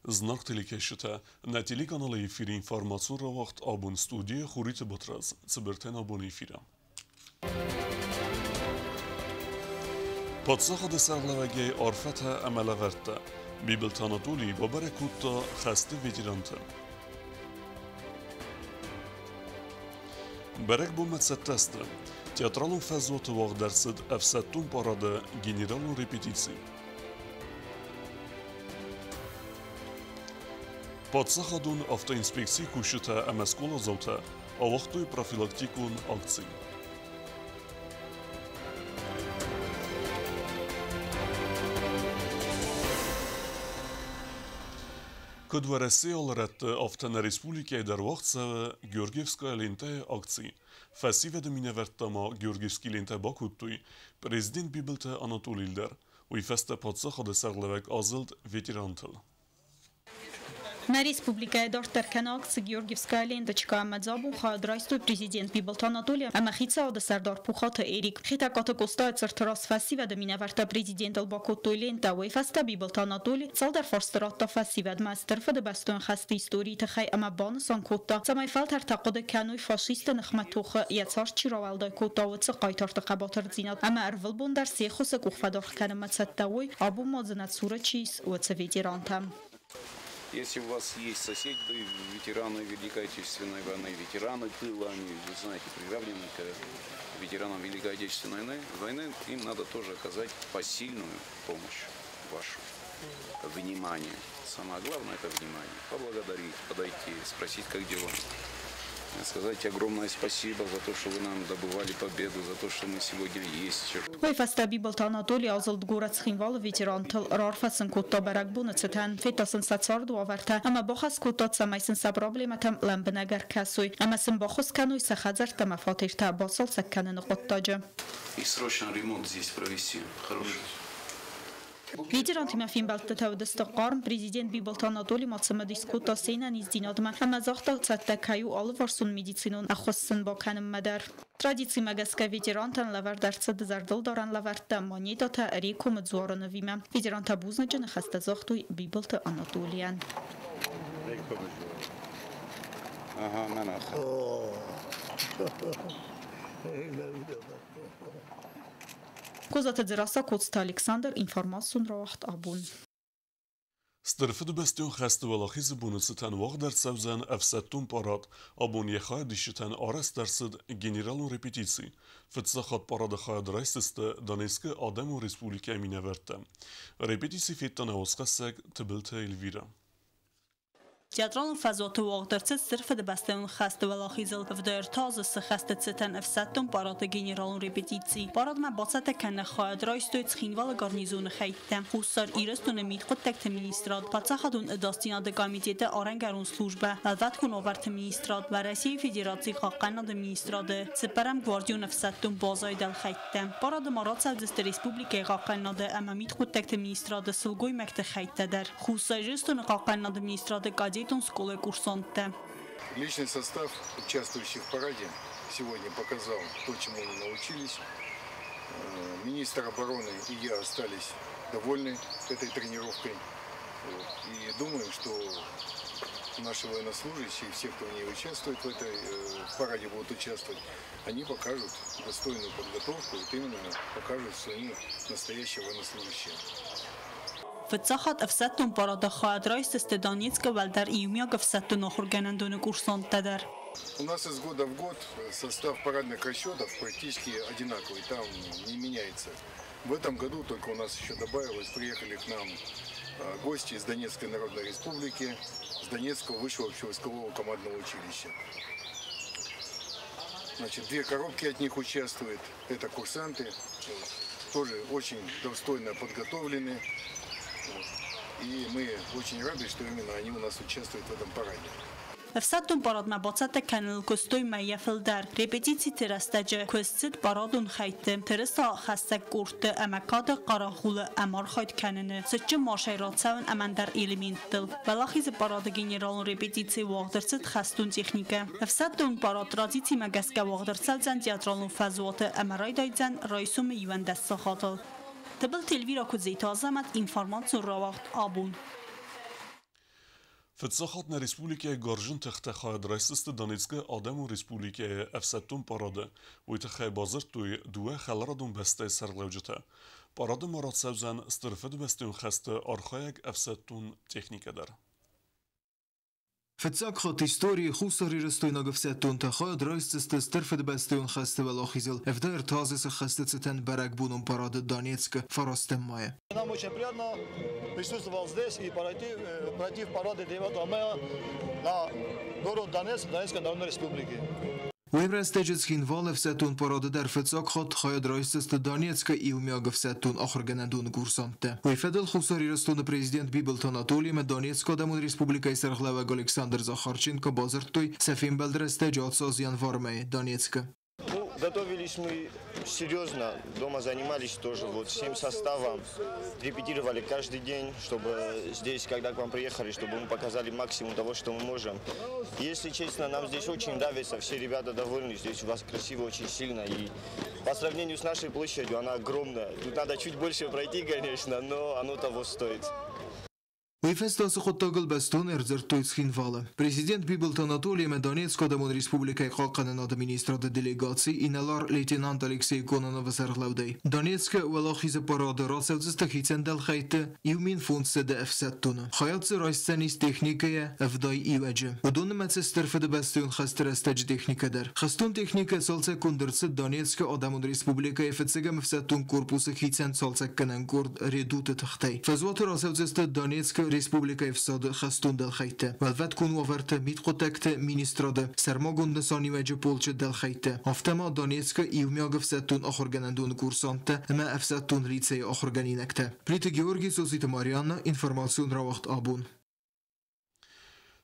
Знак телекешите на телеканале эфире информацию равахт абун студия хурит ботраз цибертен абун эфира. Подсахад сарлавگی عرفت عملورده بیبلتاناتولی با برکوتا خسته ویدیرانته برک بومت ستسته تیاترالون فزوت واق درصد افسدتون پاراده گنرالون رپیتیسی подсахадун автоинспекции кушата амаскола заута авахтуй профилактикун акции. Кодвареси алрат автона республики дар вахтса Георгиевская лента акции. Фасиве миневертама Георгиевский лента бакуттуй президент бибелте Анатолий Ильдар уй феста подсахад сарлавек азылд ветерантел. На республике Эдортер Канакс Георгиевская ленточка Амадзабу хадрайсту президент Бибелт Анатолий Амахица Одесардар Пухата Эрик Хитаката Коста Цертрас Фасиве Минаверта президент Албакото лента Уйфаста Бибелт Анатолий Салдар Форстерата Фасиве Мастер Фадебастон Хасти истории Тахай Амабан Санкота Самайфалт Артакода Кануй фашист Нахматуха Яцар Чиравалда Кота Уцقايتار Тaqabatar Зинат Ама Арвалбон дар Сехоса Кухфадор Канамацаттауй Абу Мазанат Сурачис Уцветерантам. Если у вас есть соседи, ветераны Великой Отечественной войны, ветераны тыла, они, вы знаете, приравнены к ветеранам Великой Отечественной войны, им надо тоже оказать посильную помощь вашу. Внимание. Самое главное это внимание. Поблагодарить, подойти, спросить, как дела. Сказать огромное спасибо за то, что вы нам добывали победу, за то, что мы сегодня есть. Уйфаста Бибелт Анатолий азылд гурат схинвал ветерантал рарфасын кутта баракбуны цетан фетасын сацарду аварта ама бахас кутта самайсын са проблематам ламбнагар касуй ама сын бахус кануй сахазар тама фатирта басал сакканын коттажа. И срочно ремонт здесь провести. Хороший. Ветеранты мафин Балтатаудастaqarm президент Бибелт Анатолий Мацама дискута сейнан издинадма хамазахта цаттакаю алварсун медицинун ахвассын баканым мадар. Традиции магаска ветерантан лавар дарцад зардал даран лаварта монетата реку мадзуаранавима. Ветеранта бузнаджан хастазахтуй Бибелт Анатолиян. Ага, нанаха. Козата дзераса Коцта Александр информацион равахт абун. Стырфы дубастион хасты валахиз бунуцитан вақ дарцавзан афсаттун парад абун ехай дишитан арас дарсид генералун репетиции. Фитсахат парада хаяд райсисты Донецкий Адему Республика минаверта. Репетиции феттан аусқасак тибилта Эльвира. Театралын фазоты вағдырцы сырфы дыбастын хасты валахизыл вдыр тазысы хасты цитан афсаттун парады генералын репетиции. Парадма басата кәнна хаяд райстуй цхинвалы гарнизоны хайттам. Хуссар ирыстуны митқыттак министрад. Пацахадун ыдастинады комитеті арангарун служба. Лалват кун аварты министрад. Ва Россия Федерации хаққанады министрады. Ципарам гвардион афсаттун базайдал хайттам. Парады марат савдысты республикай хаққанады. Ама митқыттак министрады сылгой мәкті хайттадар. Хуссар ирыстуны хаққанады министрады Личный состав, участвующий в параде, сегодня показал то, чему мы научились. Министр обороны и я остались довольны этой тренировкой. И думаем, что наши военнослужащие, все, кто в ней участвует, в параде будут участвовать, они покажут достойную подготовку, вот именно покажут, что они настоящие военнослужащие. Фцахат афсаттун парада хаяд райсисты Донецка валдар июмяг афсаттун охурганандуны курсантадар. У нас из года в год состав парадных расчетов практически одинаковый, там не меняется. В этом году только у нас еще добавилось, приехали к нам гости из Донецкой Народной Республики, с Донецкого высшего общевойскового командного училища. Значит, 2 коробки от них участвуют, это курсанты, тоже очень достойно подготовлены. И мы очень рады, что именно они у нас участвуют в этом параде. Афсаттун парадма бацата канал костой майяфилдар. Репетиции терастаджа костит парадун хайты. Тереста хастак курты амакада қарахулы амар хайт каныны. Сычы маршайрат савын амандар элементтыл. Валахиз парады генералын репетиции вағдырсыд хастун техника. Афсаттун парад традиции магаска вағдырсалзан театралын фазуаты амарай дайдзан райсумы юан дасты хатыл. Тыбыл Эльвира Кудзейт азамат информацию равахт абун. فتساخاتنا ريسبوليكا غارجن تختخا دراسست دانيتسكا آدمو ريسبوليكا أفساتون بارادا ويتخي بازرتوي دوا خلردون بسته سرلوجتا بارادا مراد سوزن استرفد بستون خسته أرخايق أفساتون تكنيكا در فتساق خط истории خصوصي رستوينا قفساتون تخايد رايستست استرفد بستون خسته والآخيزل افدار تازس خسته ستن برق бунун парады Донецка фарастем мая. Нам очень приятно присутствовать здесь и пройти в парады 9 мая на город Донецк, Донецкой Народной Республики. ويمرس تجد خينوال فساتون парады در فتساق خط خايد رايستست Донецка и умяга فساتون آخر گندون گورسانته. ويفدل خصوصي رستون президент Бибелт Анатолий med Донецка Демон Республика Сархлаваг Александр Захарченко базартуй сафим белдресте джатсоз январ май Донецка. Готовились мы серьезно, дома занимались тоже, вот всем составом, репетировали каждый день, чтобы здесь, когда к вам приехали, чтобы мы показали максимум того, что мы можем. Если честно, нам здесь очень нравится, все ребята довольны, здесь у вас красиво, очень сильно, и по сравнению с нашей площадью она огромная. Тут надо чуть больше пройти, конечно, но оно того стоит. ويفستاس خطاقل بستون ارزرتويز خينوالا. Президент Бибелт Анатолий med Донецка Демон Республика Хакана Администрата делегации иналар лейтенант Алексей Кононов Сархлавдей. Донецка والآخيز парада راسوزست خيتن دل خيته يومين فونس ده افساتونه. خيات رايستنيس تكنيكية افداي ايوجه. ودون ما تسترفد بستون خستر استج تكنيكا در. خستون تكنيكا سالسا كندرس دونецka Демон Республика فتسجا مفساتون كوربوس خيتن سالسا كنن كورد ريدوت تختي. فزوات راسوزست دونецka Республика افساد خستون دل خيته. والفت كون وفرت ميت قطعت مينستراده. سرماغون نساني وجه بولش دل خيته. افتما دونецka يومياغ افساتون آخر گندون كورسانته. اما افساتون ريتسي آخر گنينكته. بريت جيورگي سوسيت ماريانا انفرماسيون را وقت آبون.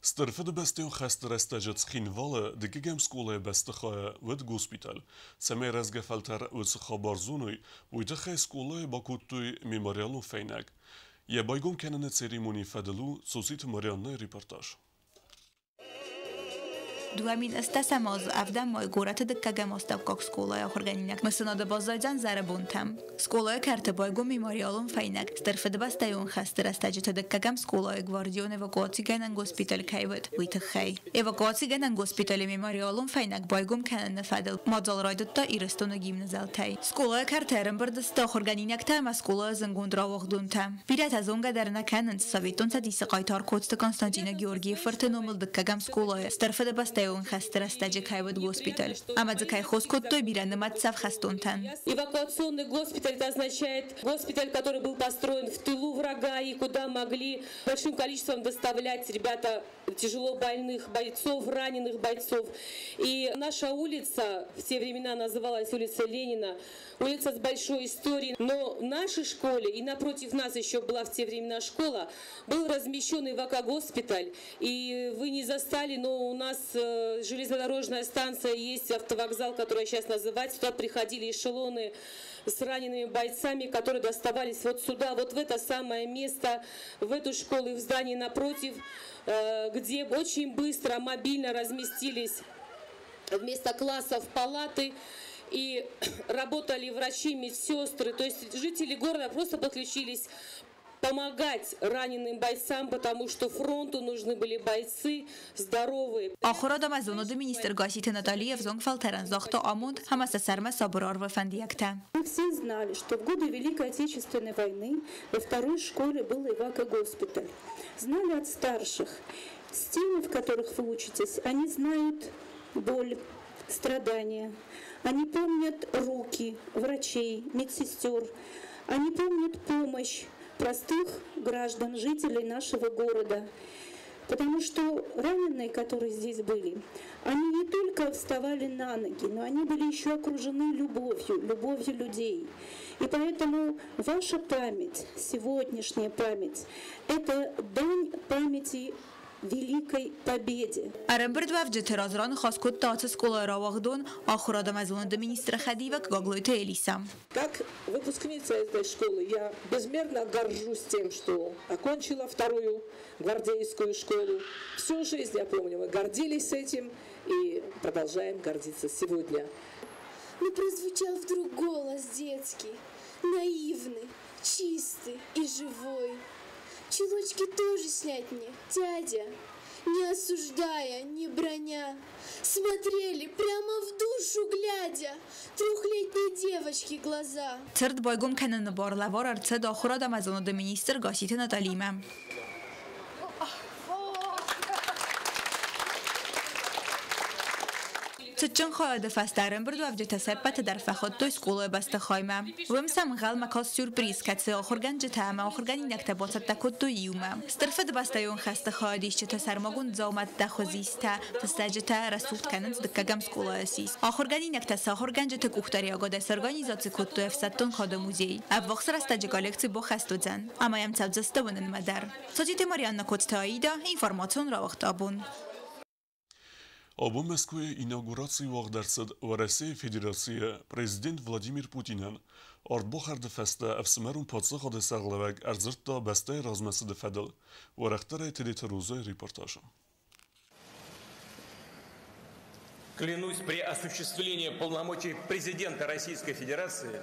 Sterfede beste خسته رستجت خينواله دقيقم سكولة بستخايا ود غوسبيتال سمي رزق فلتر ود خبر زونوي ويدخل سكولة باكوتوي ميموريالو فينك يا بايقوم كانت سيريموني فدلو سوسيت ماريانا ريبورتاج دوامین استسماز افدم مای گورت دکگم استفکاک سکولای آخرگنینک مسناد بازایزن زربونتم سکولای کرت بایگو میماریالون فینک استرفد بستایون خستر استجت دکگم سکولای گواردیون اواکواسی گنن گوسپیتال کیوت ویت خی اواکواسی گنن گوسپیتال میماریالون فینک بایگوم کنن فدل مادال رایدت تا ایرستون گیم نزلتی سکولای کرترم بردست آخرگنینک تام سکولای زنگون راوخدونتم بیرت از اونگه در نکنن سویتون تدیس قایتار کوست کنستانتینا گیورگی فرتنومل دکگم سکولای استرفد بست он хастер стаджи кайвот госпиталь. Амадзакай хоскот той биран матцав хастонтан. Эвакуационный госпиталь это означает госпиталь, который был построен в тылу врага и куда могли большим количеством доставлять ребята тяжело больных бойцов, раненых бойцов. И наша улица в те времена называлась улица Ленина, улица с большой историей. Но в нашей школе и напротив нас еще была в те времена школа, был размещен ИВК-госпиталь. И вы не застали, но у нас железнодорожная станция, есть автовокзал, который сейчас называется. Туда приходили эшелоны с ранеными бойцами, которые доставались вот сюда, вот в это самое место, в эту школу и в здании напротив, где очень быстро, мобильно разместились вместо классов палаты. И работали врачи, медсестры, то есть жители города просто подключились помогать раненым бойцам, потому что фронту нужны были бойцы здоровые. آخرادم از اونو министр гасите Наталиев зонг фалтеран захта амунд хамаса сарма сабрар вафандиякта. Мы все знали, что в годы Великой Отечественной войны во второй школе был ИВК-госпиталь. Знали от старших. Стены, в которых вы учитесь, они знают боль, страдания. Они помнят руки врачей, медсестер. Они помнят помощь простых граждан, жителей нашего города. Потому что раненые, которые здесь были, они не только вставали на ноги, но они были еще окружены любовью людей. И поэтому ваша память, сегодняшняя память, это дань памяти великой победе. Арамбердвав джетеразран хаскот тац скола равахдон ахурадам аз он министра Хадивак гаглойте Элиса. Как выпускница этой школы я безмерно горжусь тем, что окончила вторую гвардейскую школу. Всю жизнь, я помню, мы гордились этим и продолжаем гордиться сегодня. Но прозвучал вдруг голос детский, наивный, чистый и живой. Чулочки тоже снять мне, дядя. Не осуждая, не броня. Смотрели прямо в душу глядя. Трехлетней девочки глаза. Церт бойгум кенен борлавор арце дохора да мазону да министр гасите Наталима. Цечен خواهد فسترن برد و وجه سبت در فخود توی سکوله بسته خواهیم. ویم سمغال مکاس سورپریز کسی آخرگان جتام آخرگانی نکتبات تکود توی یوم. استرفد بسته یون خسته خواهدیش چه تسرمگون زامت دخوزیسته تستجته رسوت کنند دکگم سکوله اسیس. آخرگانی نکتس آخرگان جت کوختری آگاده سرگانیزاتی کود توی فستون خود موزی. ابوخسر استج کالکتی با خستو زن. اما یم تبزسته ونن مدر. سوزیت ماریان نکوت تاییدا اینفورماسیون را وقت آبون. Об Москве инаугурации вагдерсед в России Федерации президент Владимир Путин артбохард феста афсмерун подсахад саглавек арзырта бастай размасыды федел варахтара телетрузой репортажа. Клянусь при осуществлении полномочий президента Российской Федерации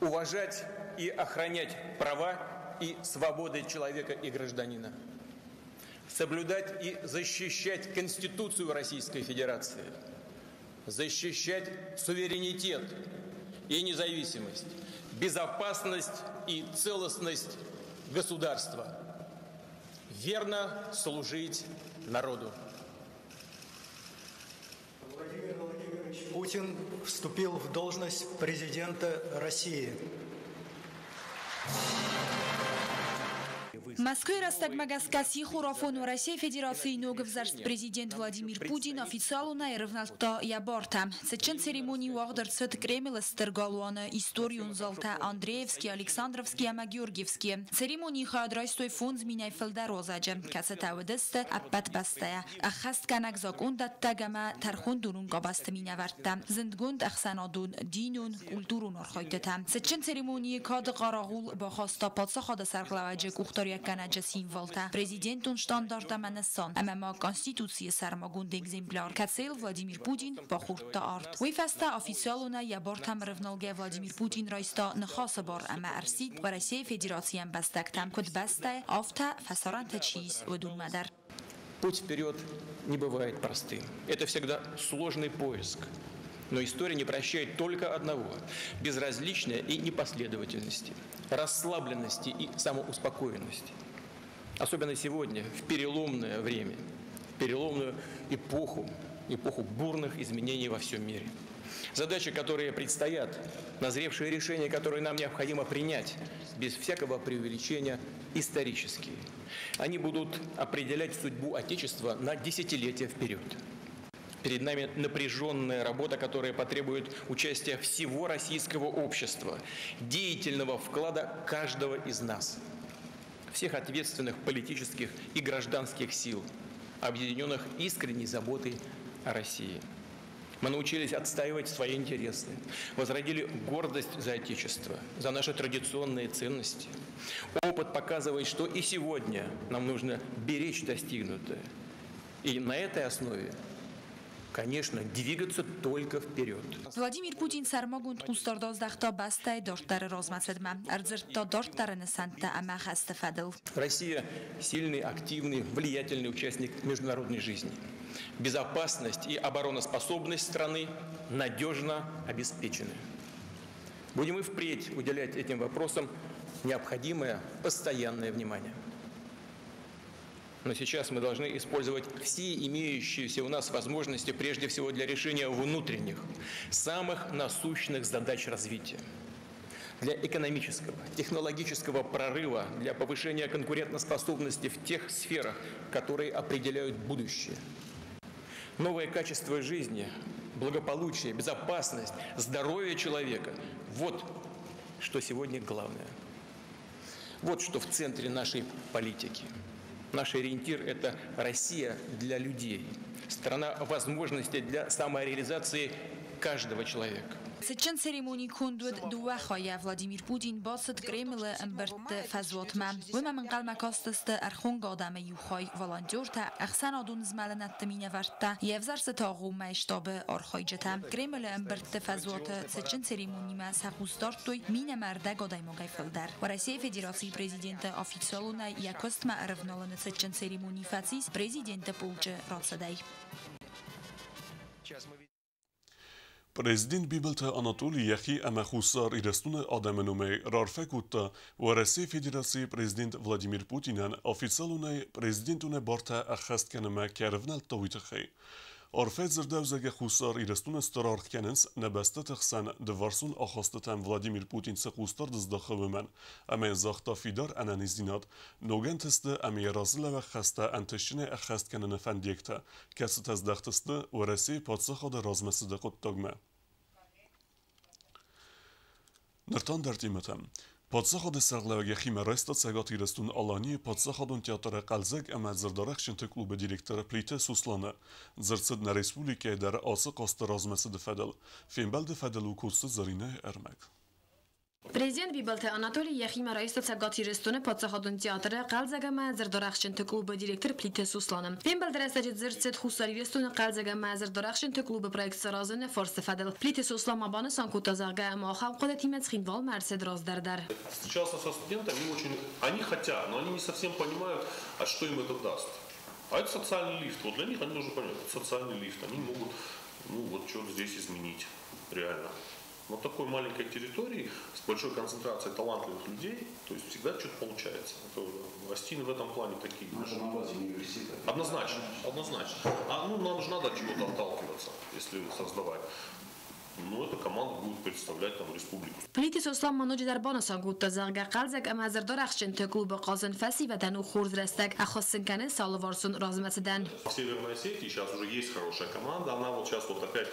уважать и охранять права и свободы человека и гражданина. Соблюдать и защищать Конституцию Российской Федерации, защищать суверенитет и независимость, безопасность и целостность государства, верно служить народу. Владимир Владимирович Путин вступил в должность президента России. Москвы растагмагаскаси хурафон в России Федерации ногвзарст президент Владимир Путин официально равнalta ябортам. Сечин церемонии вагдерцет Кремль стергалуана историю золта Андреевский, Александровский, а Георгиевский. Церемонии хадрайстой фонд зминай фелдорозаджа. Касетаудесте аппат бастая. Ахаст канакзак ундат тагама тархун дурун габаст минавартта. Зندگund اخسانادون دینون کلتورون ارخایتتم. سچن церемонии کاد قراغول با خواستا پادسخاد سرقلواجه کوختاری کنج سیموالتا. Президентун штандарта منستان. اما ما کنستیتوسی سرماگوند اگزمپلار کسیل ولادیمیر پوتین با خورد آرد. وی فستا آفیسیالونا یا بارتم رفنالگه ولادیمیر پوتین رایستا نخاص بار اما ارسید و رسیه فدراسیه بستکتم کد بسته آفتا فسارانت چیز و دون مدر. Путь вперед не бывает простым. Это всегда сложный поиск. Но история не прощает только одного – безразличия и непоследовательности, расслабленности и самоуспокоенности. Особенно сегодня, в переломное время, переломную эпоху бурных изменений во всем мире. Задачи, которые предстоят, назревшие решения, которые нам необходимо принять, без всякого преувеличения, исторические. Они будут определять судьбу Отечества на десятилетия вперед. Перед нами напряженная работа, которая потребует участия всего российского общества, деятельного вклада каждого из нас, всех ответственных политических и гражданских сил, объединенных искренней заботой о России. Мы научились отстаивать свои интересы, возродили гордость за Отечество, за наши традиционные ценности. Опыт показывает, что и сегодня нам нужно беречь достигнутое. И на этой основе, конечно, двигаться только вперед. Владимир Путин сармагунд кустардоздахта бастай дорттары розмасыдма. Арзыртта дорттары несанта ама хастафадыл. Россия – сильный, активный, влиятельный участник международной жизни. Безопасность и обороноспособность страны надежно обеспечены. Будем и впредь уделять этим вопросам необходимое постоянное внимание. Но сейчас мы должны использовать все имеющиеся у нас возможности, прежде всего для решения внутренних, самых насущных задач развития. Для экономического, технологического прорыва, для повышения конкурентоспособности в тех сферах, которые определяют будущее. Новое качество жизни, благополучие, безопасность, здоровье человека – вот что сегодня главное. Вот что в центре нашей политики. Наш ориентир – это Россия для людей, страна возможностей для самореализации каждого человека. Сечен церемонии кондуд дуахая Владимир Путин басет Кремль эмберт фазвотма. Вема من قال مکاستست ارخون قادم یوخای والانتور تا اخسان آدون زمالنت تمینه ورتا یفزر ستاغو مشتاب آرخای جتم Кремль эмберт фазвот сечен церемонии ما سخوستار توی مین مرده قادای مگیفل در و روسیه فدراسیون президент официалуна якост ма равнолан сечен церемонии фацис президент полче рацадай. Президент Бибелта Анатолий Яхи Амахусар ирестуне Адаменуме Рарфекутта و Россия Федерации президент Владимир Путинен официалуне президентуне Барта Ахаст Канема Кервнал Тавитахи. Арфет زردوزگ خوستار ایرستون استرار کننس نبسته تخسن دوارسون آخاستتم ولادیمیر پوتین سخوستار دزداخه من اما زاختا فیدار انانیزینات نوگن تسته اما رازله و خسته انتشین اخست کنن فندیکتا کسی تزدخ تسته و رسی پادسخه ده رازمسده قد تاگمه نرتان در تیمتم پادسخاد سرلوگه خیمه رایستا سگات ایرستون آلانی پادسخادون تیاتر قلزگ اما زردارخشن تکلوب دیرکتر پلیت سوسلانه زرسد نریسپولیکه در آسه قاست رازمسد فدل فینبلد فدل و کوست زرینه ارمک Президент Бибелте Анатолий Яхим раиста цагат ирестуне подсахадун театра қалзагама зердорахшин клуба директор плите сусланым. Фембел дресажит зерцет хусар ирестуне қалзагама зердорахшин клуба проект саразуне форсе фадел. Плите суслама баны санкута зага махам кода тимец хинвал мерсед раздардар. Встречался со студентами, они хотят, но они не совсем понимают, а что им это даст. А это социальный лифт. Вот для них они должны понять, это социальный лифт. Они могут, вот что-то здесь изменить, реально. На такой маленькой территории с большой концентрацией талантливых людей, то есть всегда что-то получается. Астины в этом плане такие. На базе университета. Однозначно, однозначно. Нам же надо от чего-то отталкиваться, если создавать. Эта команда будет представлять там республику. Плитис Ослам Мануджи در بانسان گوت زرگ قلزگ اما زردار اخشن تکلوب قازن فسی و تنو خورد رستگ اخوستن کنه سال وارسون رازمتدن. В Северной Осетии сейчас уже есть хорошая команда, она вот сейчас вот опять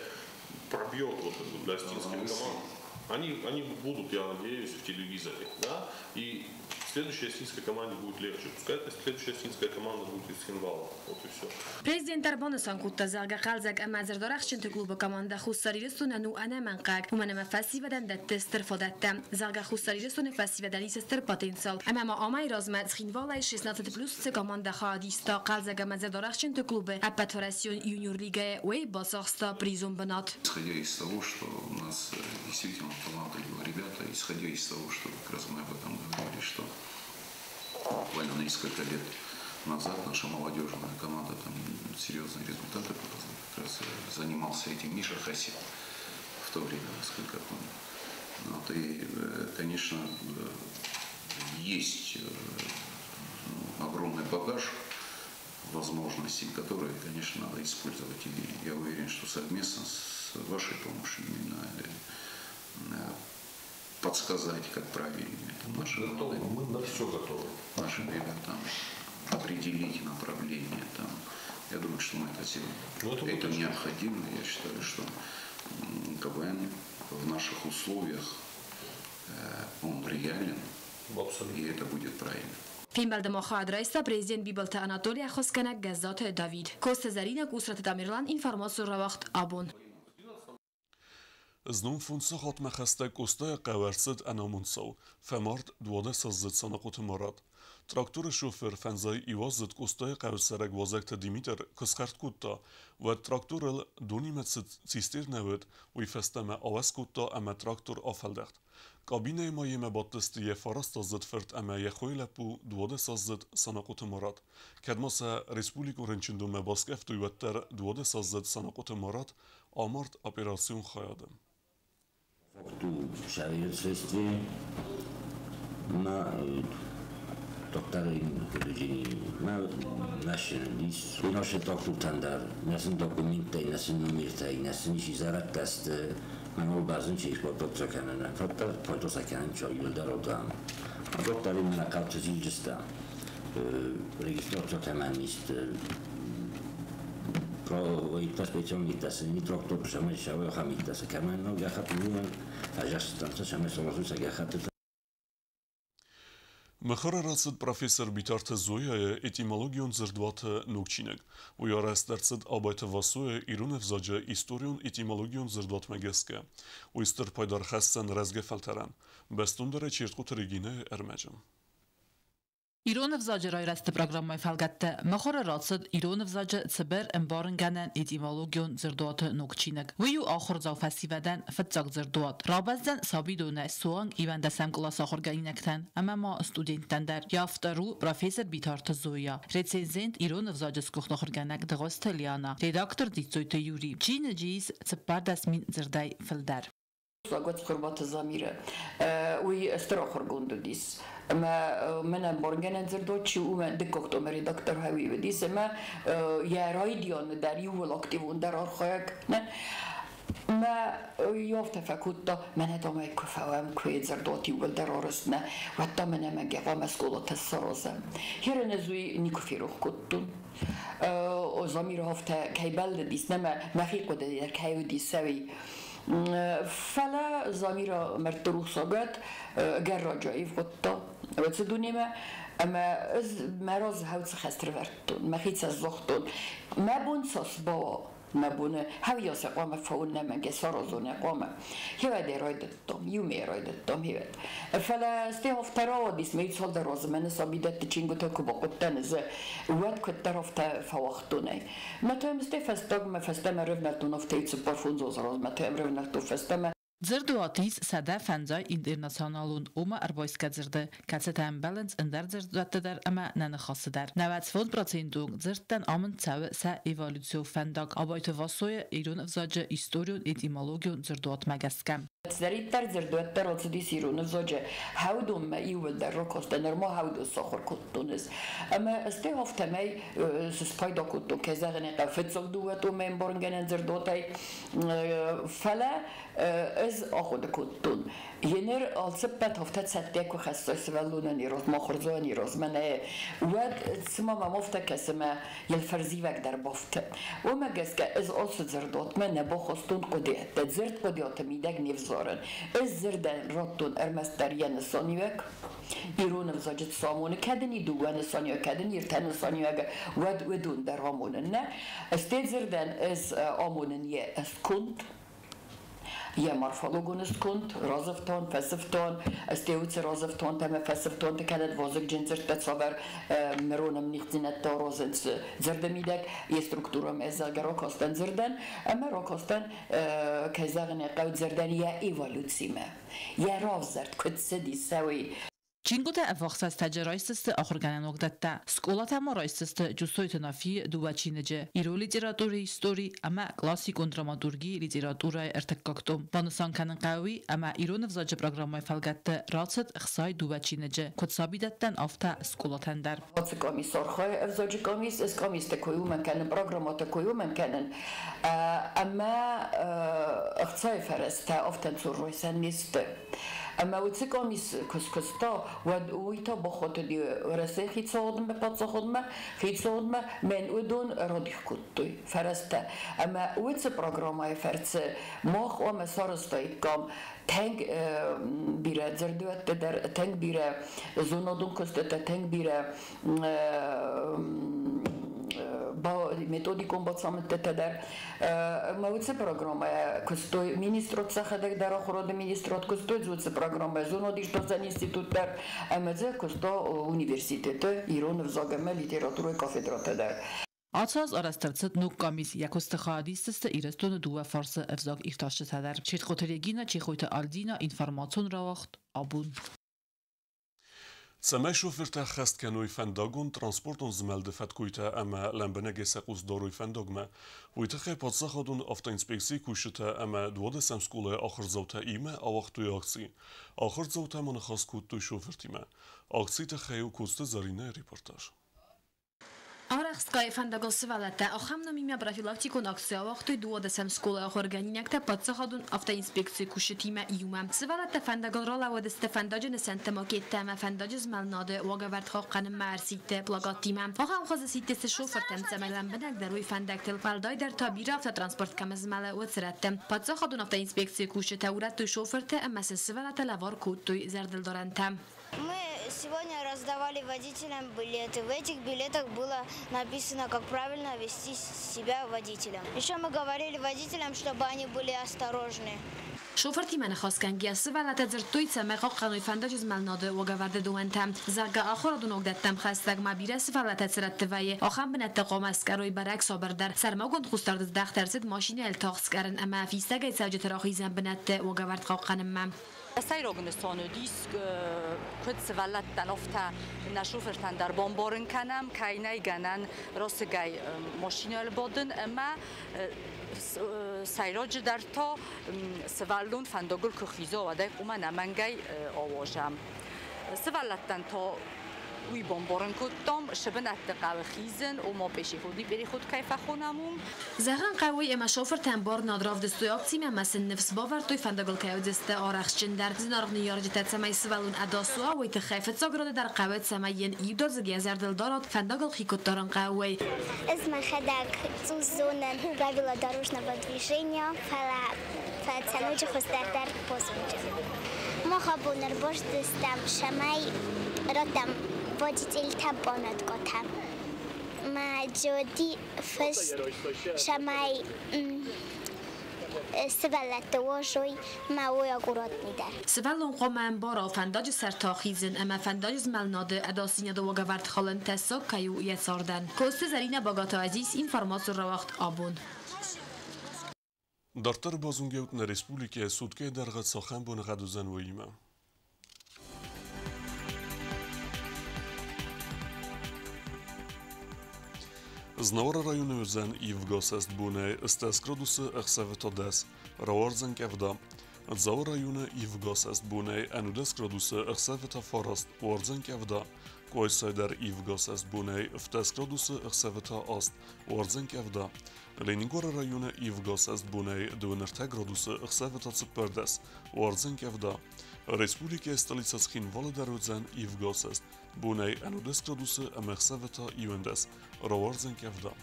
пробьет вот эту для астинских команд. Они будут, я надеюсь, в телевизоре, да, и следующей астинской команде будет легче. Пускай следующая астинская команда будет из Хинвала, вот и все. Президент Арбонасан кутта زرگ قلزگ اما زردار اخشن تکلوب команда خستاری رسون نو انا منقق و من فسی و دن دت استرفادت زرگ خستاری رسون فسی و دلیس استر پتانسیل اما ما آمای رازمت خینوالا 16 پلوس команда خادیستا قلزگ اما زردار اخشن تکلوب اپاتوراسیون یونیور لیگ و باساخستا پریزون بنات. Исходя из того, что у нас действительно талантливые ребята, исходя из того, что как раз мы об этом говорили, что буквально несколько лет назад наша молодежная команда там серьезные результаты показала. Как раз занимался этим Миша Хасид в то время, насколько я помню. И, конечно, есть огромный багаж возможностей, которые, конечно, надо использовать. И я уверен, что совместно с вашей помощью именно подсказать, как правильно. Мы на все готовы. Нашим ребятам определить направление. Я думаю, что мы это сделаем. Это необходимо. Я считаю, что КВН в наших условиях он реален. И это будет правильно. فیلم ما خواهد رئیستا президент Бибелта Анатолий Ахосканак گزات داوید کوست زرینک اسرت دامیرلان اینفارماسیون را وقت آبون زنون فونسا خاتم خسته کوستا قورسد انامونسو فمارد دواده سازد سانقوت مراد تراکتور شوفر فنزای ایوازد کوستا قورسرک وازکت دیمیتر کسخرد کوتا و تراکتور دونیمت سیستیر نود وی فستم آوز کوتا اما تراکتور آفلدخت کابینه مایه مبادستی فارست سازد فرد اما یخوی لپو دواده سازد سانقوت مراد کدماسا ریسپولیکو رنچندو مباسکفتوی وتر دواده سازد سانقوت مراد آمارد اپراسیون خواهدم. Tu شرایط следствия на doktorayım na nationalist i nasze doktandar nasıl dokumentay nasıl numertay nasıl işi zarat dastı ama bazı şeyler doktor kanına hatta potosa kanın çok yıllar oldu doktorayım na kalçacısta registracja temennist proiecta specialitatea ni tractor przemysł się hamita se kamen no jachat mówią a jastan se przemysł rozwija jachat Մխրը ռացդ պրոֆեսոր բիտարդը զոյայը էտիմոլոգիոն զրդվատը նուկչինեկ, ու յարաս դարձդ աբայթը վասոյը իրուն evzacı իսტორիոն էտիմոլոգիոն զրդvat մեգեսկը, ու իստր պայդար խասցան ռազգե ֆալտարան, բեստունդերը չիրտկուտ ռիգինը էրմեջն. Իրանով զաջրայրաստը պրոգրամմայ ֆալգատը մխորը ռացդ Իրանով զաջը ծբեր ըմբարնգանեն էտիմոլոգիոն զրդոտը նոկչինակ վյու ախորձավ ֆասիվադան ֆծակ զրդոտ ռաբազդան սաբիդոնը սուան իվանդասամ կլաս ախորգանինակտան ամամա ստուդենտանդար яфтару պրոֆեսոր բիտարդը զոյա ռեցենզենտ Իրանով զաջը սկոխնախորգանակ դղոստելիանա ռեդակտոր դիցոյտը յուրի չինջիս ծպարդասմին զրդայ ֆլդար Սագոց խորբաթը զամիրը ու ստրոխորգունդդիս Mənə morgenen zırdoçi u mən dikoktomeri doktor havi vedis ama ya radion der yuvul aktivun der arxayak ne ما يوفت فكوتا من هذا ما يكفاهم كويت زردوتي والدر أرسنا وحتى من ما جوا مسكولة السرزة هير نزوي نيكوفيروخ كوتون وزمير هفت كيبل ديس نما ما في قدر در كيو دي سوي فلا زمير مرتروح صقت جرّجا يفقطه وتصدقني ما أما مرض هاوس خسر ورتون ما خيت الزختون ما بنصص با ما بونه هاوي يسقام فونا من جسارزون قامة هوا درايدتهم يومي رايدتهم هوا فلا استهف ترى اسمه يصل دراز من صبيدت تشينغو تكو بقطن ز واد كترفت فوقتوني ما تهم استفستق ما فستم رفنتون افتيت سوبر فونزوز راز ما تهم رفنتون فستم Zırduatiz sada fanzay internationalun oma arbojska zırdı kacetan balance indar zırduatlar ama nane khasıdar 90% zırttan amın çağı sa evolüsiyon fandak abaytı vasoya İran evzacı istoriyon etimologiyon zırduat magaskam Zaritar zırduatlar otudis İran evzacı havdum ma iwel der rokosta normal havdu sokhor kuttunuz ama istehaf tamay spayda kuttun kezagene qafetsog duatu men borgenen zırduatay fala از آخوده کتون ینر آلسبت هفته صدق و خصوص ولونه نیروز مخرزه نیروز منه ود سما ما مفته کسمه یل فرزی وق در بافته و مگس که از آلس زردات من نبا خستون قدیت زرد قدیات میدگ نیفزارن از زردن راتون ارمستریه نسانی وق ایرون وزاجت سامونه کدنی دوان نسانی وق کدنی ارتن نسانی وق ودون در آمونه نه استید زردن از آمونه یه از کند يا مورفولوجونس كنت رازفتون فسفتون استيوتس رازفتون تم فسفتون تكادت وزق جنسر تتصور مرونه منيختينات تارازن زردميدك يستركتورا مزاجا روكاستن زردن اما روكاستن كزاغن قود زردن يا ايفولوتسيما يا رازرد كتسدي سوي Çingoda avaqsas təcrübəsizdə axırganan nöqtədə skola təmərrüsüzdə cüsöyt nafi duvaçinəcə İro literaturi histori ama klasik dramaturgi literatura ertakaktum Banusan kanın qavi ama İro nevzacı proqramı fəlqətdə raçət ixsay duvaçinəcə kutsabidətdən afta skola təndər Komisar xay evzacı komis es komiste koyu men kanın programata koyu men kanın ama ixsay fərəstə aftan surruysan niste أما وتسكوميس كسكستا ويتا بخاطر دي ورسه خيت صادم بقطع خدمة خيت صادم من ودون راديو كتوي فرسته أما وتس برنامج فرس ماخ ومسار استيقام تنگ بیره زردوت در تنگ بیره زونادون کسته تنگ بیره با متدیکون با سامت تدر موضوع برنامه کستوی مینیسترات سخته در آخراد مینیسترات کستوی زود برنامه زونادیش دوزن اینستیتوت در امروز کستا اونیورسیته ایران وزارت لیتراتور کافدرات در Açaz araştırıcı nokkamis yakost xadisiste İrestonu duva farsı evzak iftaşçı tədər. Çet qoteregina çexoyta aldina informasyon ravaxt abun. Цемай шоферта хаст кануй фандагон транспортон змелде фаткуйта ама ламбенеге сакус доруй фандагма уйтахе подсахадун автоинспекции кушта ама дводе самскуле ахырзавта име авахтуй акци ахырзавта монахас куттуй шофертиме акци тахею кусты зарина репортаж Арахская фандагосы валата, ахамна мимя профилактикон акция вахтой дуодасам школа органинякта подсахадун автоинспекции кушетима июма. Свалата фандагон рола водесте фандаджен сентамакетта ма фандаджез малнаде вагавард хаққан марсите плагатима. Ахам хазасите се шофертем самалам бенак даруй фандактел фалдай در تابیر автотранспорт камазмала وترتم. подсахадун автоинспекции кушета урат той шоферте ама се свалата лавар кут той зардел дорантам. Мы Сегодня раздавали водителям билеты. В этих билетах было написано, как правильно вести себя водителем. Еще мы говорили водителям, чтобы они были осторожны. شوفرتی من خواستن گیاسه ولات زرتوی سمقا قانوی فنداج از ملناده و گورده دوانتم زرگا آخر دونوک دتم خستگ ما بیرس ولات سرت وی آخام بنت قام اسکروی برعکس آبر در سرماگوند خوستارد دخترزد ماشین التاخس کردن اما فیستگی سوجت راخیزن بنت و گورد قاقنم سایرگنستانو دیس کد سوالت دنافتا نشوفرتن در بمبارن کنم کینای گنن راستگی ماشینال بودن اما سایراج در تا سوالون فندگل کخیزا و دایق اومن امنگی آواجم سوالتن تا وی بمبارن کدام شبنت قوی خیزن و ما پیشی خودی بری خود کیف خونمون زهران قوی اما شوفر تنبار نادراف دستوی اکتیم اما سن نفس باور توی فندگل که دست آرخش جندر زنارغ نیارج تد سمای سوالون اداسوا و تخیفت زاگراده در قوی سماین ایدار زگی ازر دلدارات فندگل خیکت دارن قوی اسم خدک zu zonen правила дорожного движения فلسنوج خستردر بازونجا ما خابونر باش دستم شمای رادم водитель табонат готам ма жоди фест шамай سوالت واشوی موی اگرات میده. سوالون قومن بارا فنداج سرتاخیزن اما فنداج ملناده اداسینه دو وگورد خالن تسا کیو یساردن. کوست زرینه باگاتا عزیز اینفرماسیون را وقت آبون. Dartar bazungevtna Respublike Sudke darg'at soxan buni gaduzan voyima. Znawara rajony özən Ivgosest bunay istəskrodusu ıxsavitodas, rawarzan kevda. Zawar rajony Ivgosest bunay anudeskrodusu ıxsavita farast, warzan kevda. Koysaydar Ivgosest bunay ifteskrodusu ıxsavita ast, warzan kevda. Leningora rajony Ivgosest bunay dvnirtegrodusu ıxsavita tsperdas, warzan kevda. Respublike stolica Schinvala darozan Ivgosest bunay anudeskrodusu ıxsavita iwendas. راورزن کفدام.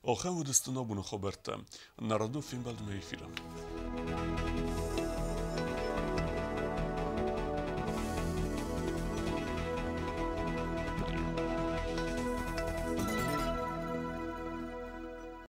آخر ودستنا بونه خبرتم. نرادو فیلم بعد میفیرم.